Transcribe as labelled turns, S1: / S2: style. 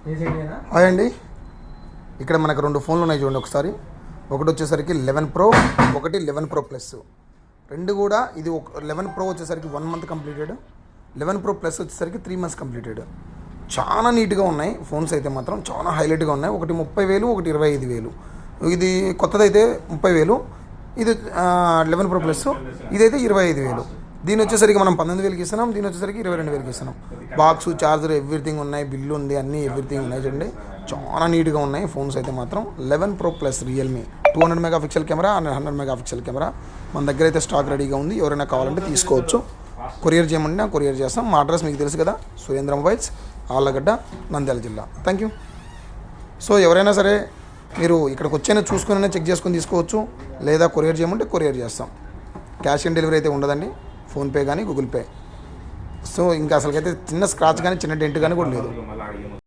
S1: Hi అండి, ఇక్కడ మనకు 2 ఫోన్లు ఉన్నాయి చూడండి. ఒకసారి ఒకటి వచ్చేసరికి 11 Pro, ఒకటి 11 Pro Plus. రెండు కూడా ఇది 11 Pro వచ్చేసరికి 1 month కంప్లీటెడ్, 11 Pro Plus వచ్చేసరికి 3 months కంప్లీటెడ్. చాలా నీట్గా ఉన్నాయి ఫోన్స్ అయితే మాత్రం, చాలా హైలైట్గా ఉన్నాయి. ఒకటి 30,000, ఒకటి 25,000. ఇది కొత్తదైతే 30,000, ఇది 11 Pro Plus, ఇదైతే 25,000. దీని వచ్చేసరికి మనం 19,000కి ఇస్తున్నాం, దీని వచ్చేసరికి 22,000కి ఇస్తున్నాం. బాక్స్, ఛార్జర్, ఎవ్రీథింగ్ ఉన్నాయి, బిల్లు ఉంది, అన్నీ ఎవ్రీథింగ్ ఉన్నాయి చూడండి. చాలా నీట్గా ఉన్నాయి ఫోన్స్ అయితే మాత్రం. 11 Pro Plus Realme 200 megapixel camera and 100 megapixel camera మన దగ్గర అయితే స్టాక్ రెడీగా ఉంది. ఎవరైనా కావాలంటే తీసుకోవచ్చు. కొరియర్ చేయమంటే కొరియర్ చేస్తాం. మా అడ్రస్ మీకు తెలుసు కదా, సురేంద్ర మొబైల్స్, ఆళ్ళగడ్డ, నంద్యాల జిల్లా. Thank you. సో ఎవరైనా సరే మీరు ఇక్కడికి వచ్చైనా చూసుకుని చెక్ చేసుకొని తీసుకోవచ్చు, లేదా కొరియర్ చేయమంటే కొరియర్ చేస్తాం. క్యాష్ ఆన్ డెలివరీ అయితే ఉండదండి, ఫోన్పే కానీ గూగుల్ పే. సో ఇంకా అసలుకైతే చిన్న స్క్రాచ్ కానీ చిన్న డెంట్ కానీ కూడా లేదు.